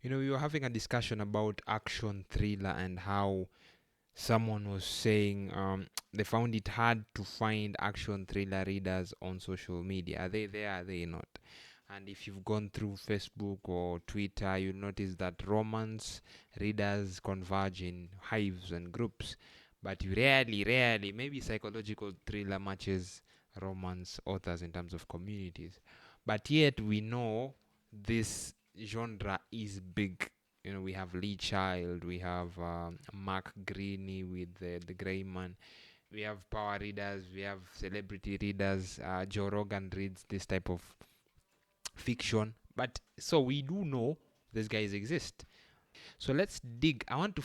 We were having a discussion about action thriller and how someone was saying they found it hard to find action thriller readers on social media. Are they there? Are they not? And if you've gone through Facebook or Twitter, you'll notice that romance readers converge in hives and groups, but you rarely, maybe psychological thriller matches romance authors in terms of communities. But yet we know this genre is big. We have Lee Child, we have Mark Greene with the Grey Man, we have power readers, we have celebrity readers. Joe Rogan reads this type of fiction, but so we do know these guys exist. So let's dig. I want to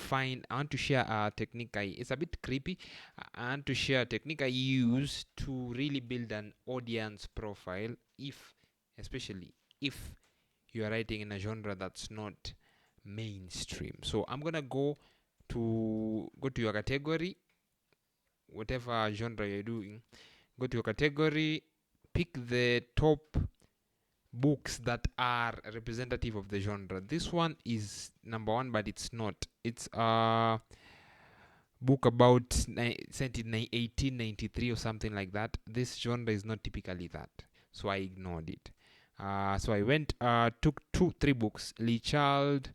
share a technique. It's a bit creepy. I want to share a technique I use to really build an audience profile, especially if you are writing in a genre that's not mainstream. So I'm gonna go to your category, whatever genre you're doing. Go to your category, pick the top books that are representative of the genre. This one is number one, but it's not. It's a book about sent in 1893 or something like that. This genre is not typically that, so I ignored it. So I went, took three books: Lee Child,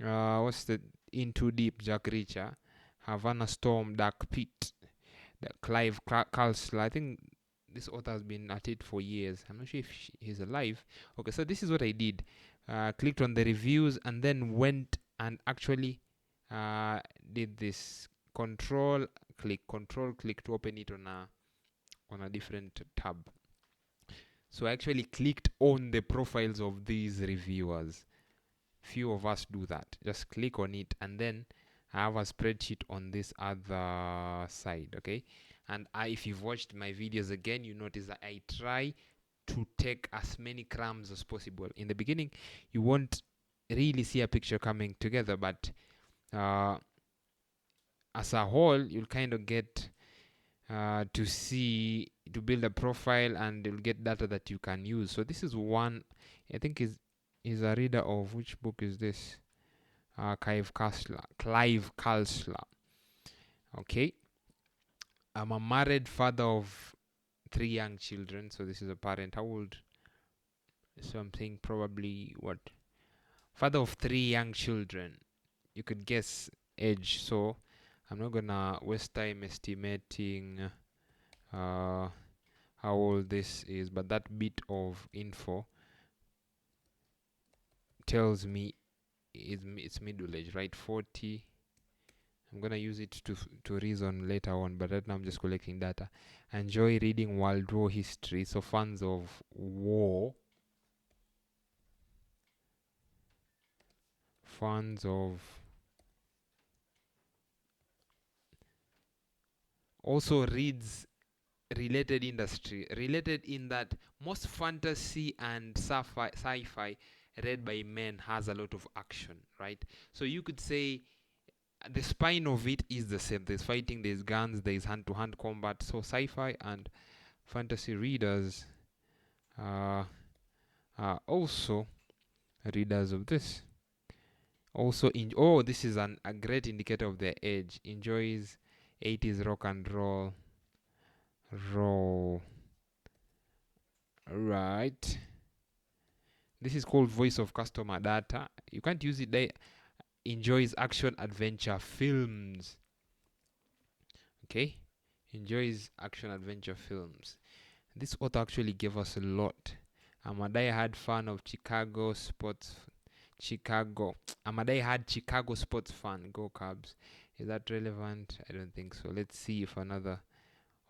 what's the In Too Deep, Jack Reacher, Havana Storm, Dark Pit, the Clive Cussler. I think this author has been at it for years. I'm not sure if he's alive. Okay, so this is what I did. Clicked on the reviews and then went and actually did this control click to open it on a different tab. So I actually clicked on the profiles of these reviewers. Few of us do that. Just click on it and then I have a spreadsheet on this other side. Okay, and if you've watched my videos again, you notice that I try to take as many crumbs as possible. In the beginning you won't really see a picture coming together, but uh, as a whole you'll kind of get to build a profile, and you'll get data that you can use. So this is one, I think is a reader of, which book is this? Clive Cussler. Okay, I'm a married father of three young children. So this is a parent. How old? So I'm saying probably what? Father of three young children. You could guess age. So I'm not gonna waste time estimating how old this is, but that bit of info tells me it's middle age, right? 40. I'm gonna use it to reason later on, but right now I'm just collecting data. Enjoy reading World War history. So fans of war, fans of also reads related industry, related in that most fantasy and sci-fi read by men has a lot of action, right? So you could say the spine of it is the same. There's fighting, there's guns, there's hand-to-hand combat. So sci-fi and fantasy readers uh, are also readers of this. Also, this is a great indicator of their age. Enjoys 80s rock and roll. Right. This is called voice of customer data. You can't use it there. Enjoys action adventure films. Okay. Enjoys action adventure films. This author actually gave us a lot. I'm a die-hard fan of Chicago sports. Chicago. I'm a die-hard Chicago sports fan. Go Cubs. Is that relevant? I don't think so. Let's see if another.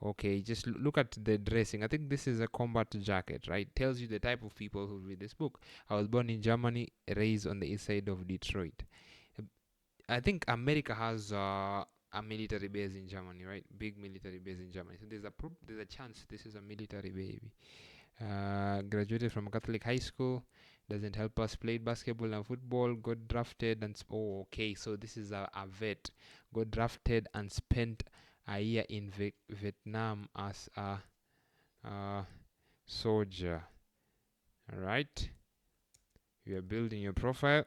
Okay, just look at the dressing. I think this is a combat jacket, right? Tells you the type of people who read this book. I was born in Germany, raised on the east side of Detroit. I think America has a military base in Germany, right? Big military base in Germany. So there's a chance this is a military baby. Graduated from a Catholic high school. Doesn't help us. Played basketball and football. Got drafted and okay. So this is a vet. Got drafted and spent a year in Vietnam as a soldier. All right. You are building your profile.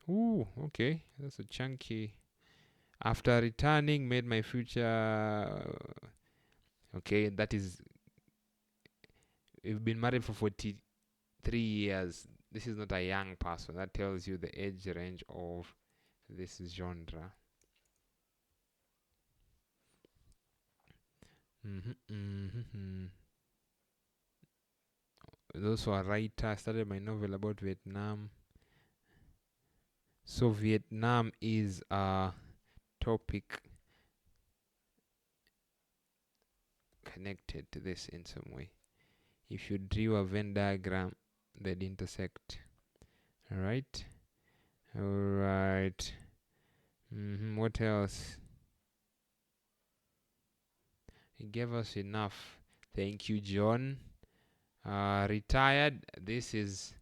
Ooh, okay. That's a chunky. After returning, made my future. Okay, that is. We've been married for 43 years. This is not a young person. That tells you the age range of this genre. Also a writer. I started my novel about Vietnam. So Vietnam is a topic connected to this in some way. If you drew a Venn diagram, they'd intersect. Alright? Alright. What else? He gave us enough. Thank you, John. Retired. This is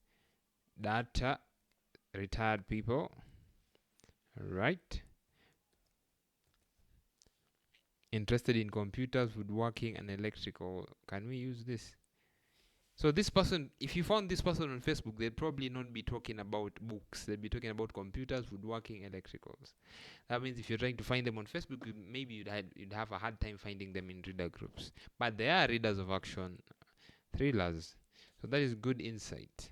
data. Retired people. Alright. Interested in computers, woodworking, and electrical. Can we use this? So this person, if you found this person on Facebook, they'd probably not be talking about books. They'd be talking about computers, woodworking, electricals. That means if you're trying to find them on Facebook, maybe you'd have a hard time finding them in reader groups. But they are readers of action thrillers. So that is good insight.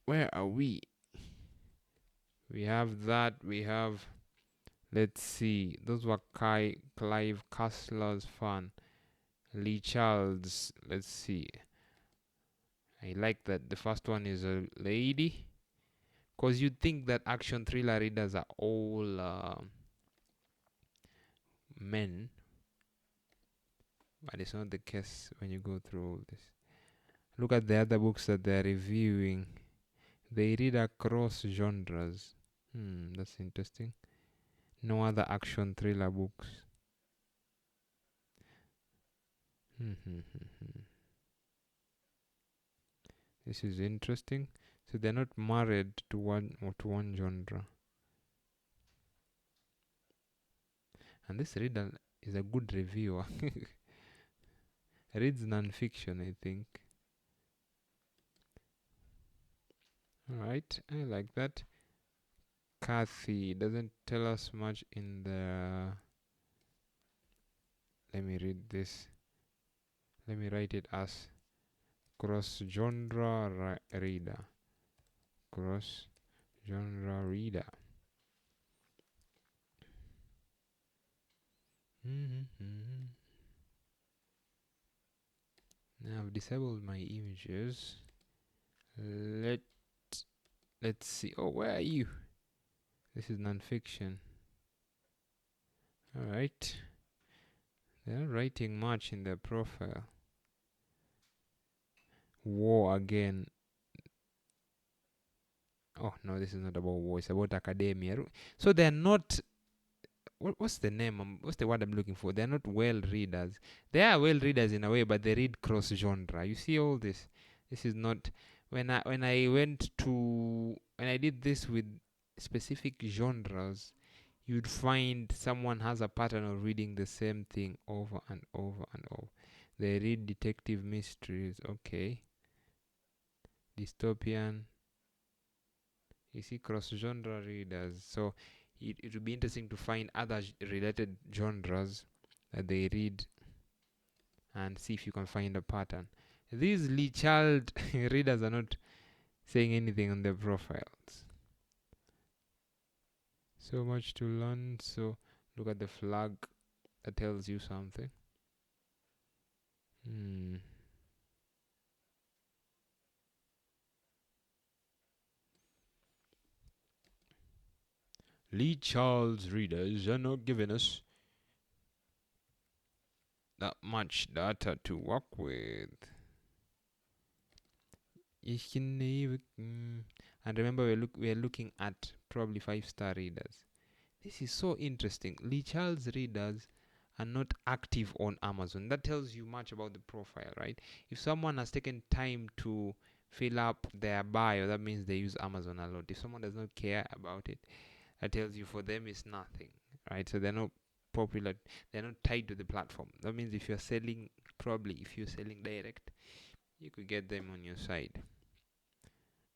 Where are we? We have that. We have, let's see. Those were Clive Cussler's fun. Lee Charles. Let's see. I like that the first one is a lady. Because you'd think that action thriller readers are all men. But it's not the case when you go through all this. Look at the other books that they're reviewing. They read across genres. That's interesting. No other action thriller books. This is interesting. So they're not married to one genre. And this reader is a good reviewer. Reads non-fiction, I think. Alright, I like that. Kathy doesn't tell us much in the. Let me read this. Let me write it as cross-genre reader. Cross-genre reader. Now I've disabled my images. Let's see. Oh, where are you? This is non-fiction. Alright. They're not writing much in their profile. War again. Oh no, this is not about war. It's about academia. So they're not. What's the name? What's the word I'm looking for? They're not well readers. They are well readers in a way, but they read cross genre. You see all this. This is not. When I did this with specific genres, you'd find someone has a pattern of reading the same thing over and over and over. They read detective mysteries. Okay. Dystopian. You see cross-genre readers. So it would be interesting to find other related genres that they read and see if you can find a pattern. These Lee Child readers are not saying anything on their profiles. So much to learn. So look at the flag that tells you something. Lee Charles readers are not giving us that much data to work with. And remember, we're looking at probably 5-star readers. This is so interesting. Lee Charles readers are not active on Amazon. That tells you much about the profile, right? If someone has taken time to fill up their bio, that means they use Amazon a lot. If someone does not care about it, that tells you for them it's nothing, right? So they're not popular. They're not tied to the platform. That means if you're selling, probably if you're selling direct, you could get them on your side.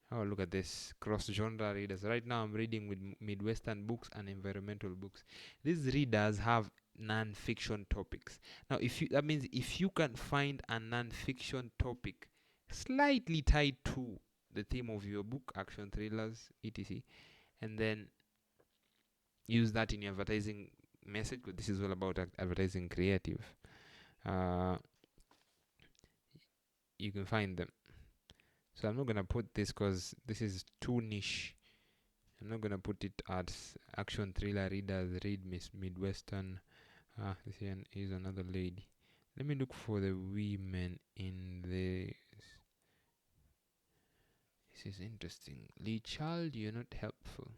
Oh, look at this cross-genre readers. Right now, I'm reading with Midwestern books and environmental books. These readers have non-fiction topics. Now, if you that means if you can find a non-fiction topic slightly tied to the theme of your book, action thrillers, etc., and then use that in your advertising message. Because this is all about advertising creative. Uh, you can find them. So I'm not gonna put this because this is too niche. I'm not gonna put it as action thriller readers read Miss Midwestern. This is another lady. Let me look for the women in this. This is interesting. Lee Child, you're not helpful.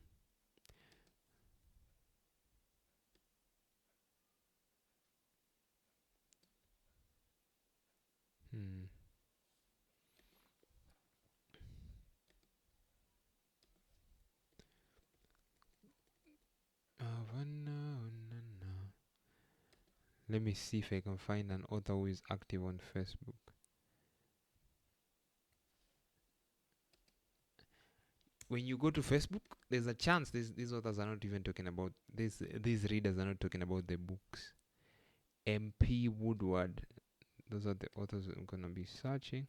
Hmm. Let me see if I can find an author who is active on Facebook. When you go to Facebook, there's a chance these authors are not even talking about these readers are not talking about the books. MP Woodward, those are the authors I'm gonna be searching.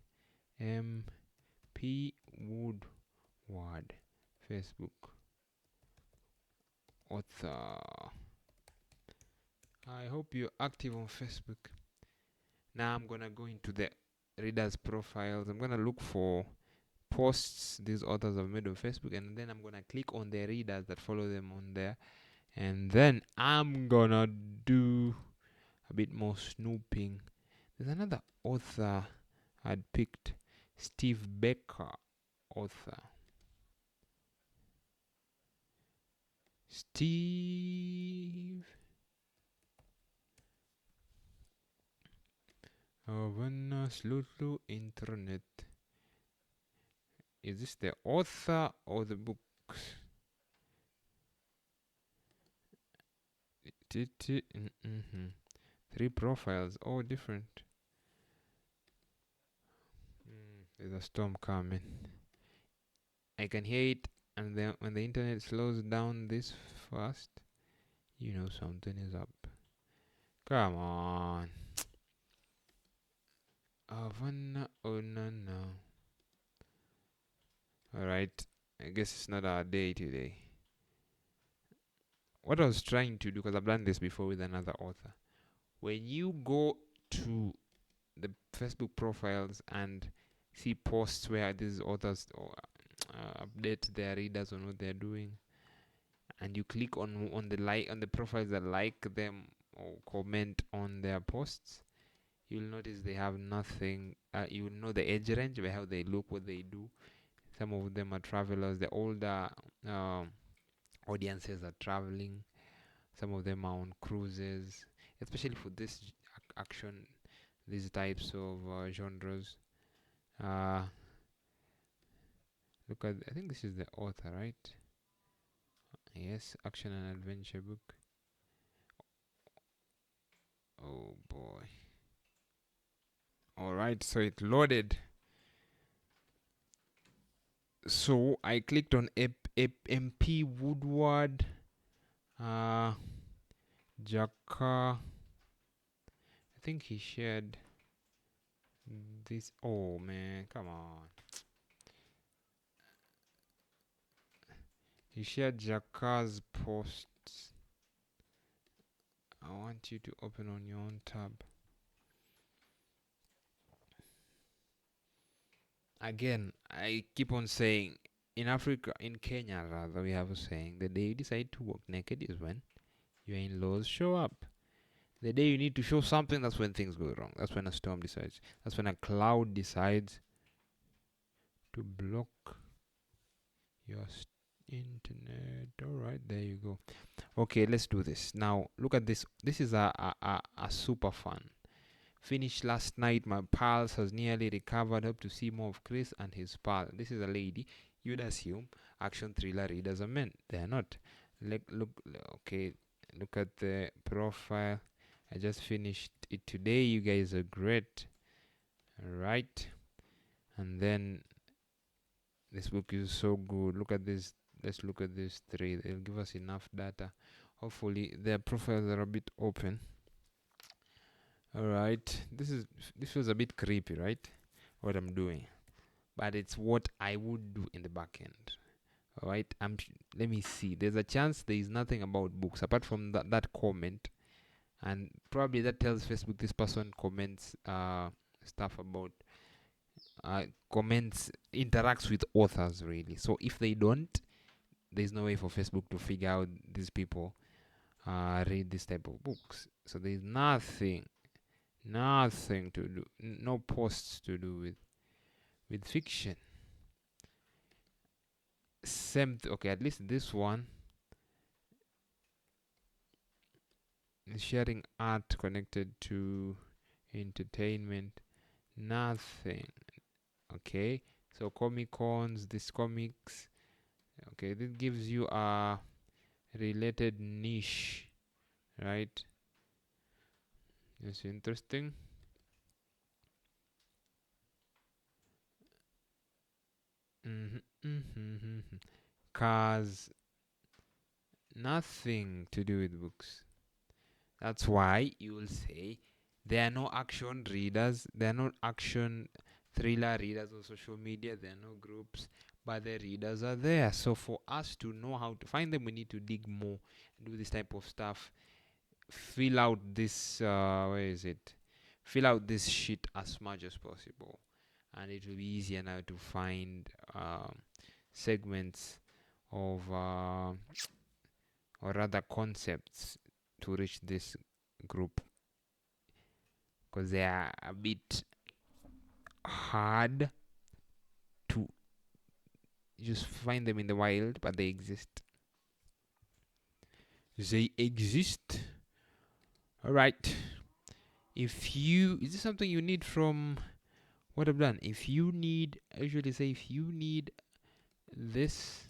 MP Woodward, Facebook author. I hope you're active on Facebook. Now I'm gonna go into the readers' profiles. I'm gonna look for posts these authors have made on Facebook, and then I'm gonna click on the readers that follow them on there, and then I'm gonna do a bit more snooping. There's another author I'd picked, Steve Becker, author. Steve. Havana Slutlu Internet. Is this the author or the books? Three profiles, all different. There's a storm coming. I can hear it, and then when the internet slows down this fast, you know something is up. Come on. Havana, oh no no. Alright, I guess it's not our day today. What I was trying to do, because I've done this before with another author, when you go to the Facebook profiles and see posts where these authors update their readers on what they're doing, and you click on the profiles that like them or comment on their posts, you'll notice they have nothing. You will know the age range by how they look, what they do. Some of them are travelers. The older audiences are traveling. Some of them are on cruises, especially for this action, these types of genres. Uh, Look at, I think this is the author, right? Yes, action and adventure book. Oh boy. Alright, so it loaded. So I clicked on MP Woodward, Jaka. I think he shared this. Oh man, come on. He shared Jaka's posts. I want you to open on your own tab. Again, I keep on saying, in Africa, in Kenya rather, we have a saying, the day you decide to walk naked is when your in-laws show up. The day you need to show something, that's when things go wrong. That's when a storm decides. That's when a cloud decides to block your internet. Alright, there you go. Okay, let's do this. Now, look at this. This is a super fun. Finished last night. My pals has nearly recovered. Hope to see more of Chris and his pal. This is a lady. You'd assume action thriller readers are men. They are not. Okay. Look at the profile. I just finished it today. You guys are great. All right. And then This book is so good. Look at this. Let's look at this three. They'll give us enough data. Hopefully their profiles are a bit open. All right. This was a bit creepy, right? What I'm doing, but it's what I would do in the back end. All right. Let me see. There's a chance there is nothing about books apart from that comment, and probably that tells Facebook this person comments stuff about comments interacts with authors really. So if they don't, there's no way for Facebook to figure out these people read this type of books. So there's nothing to do, no posts to do with fiction. Okay, at least this one is sharing art connected to entertainment. Nothing. Okay, so comic cons, this comics. Okay, this gives you a related niche, right? It's interesting. Cars, nothing to do with books. That's why you will say there are no action readers, there are no action thriller readers on social media, there are no groups, but the readers are there. So for us to know how to find them, we need to dig more, do this type of stuff, fill out this where is it? Fill out this sheet as much as possible, and it will be easier now to find segments of or rather concepts to reach this group, because they are a bit hard to just find them in the wild, but they exist. They exist. All right. If you is this something you need from what I've done? If you need, I usually say if you need this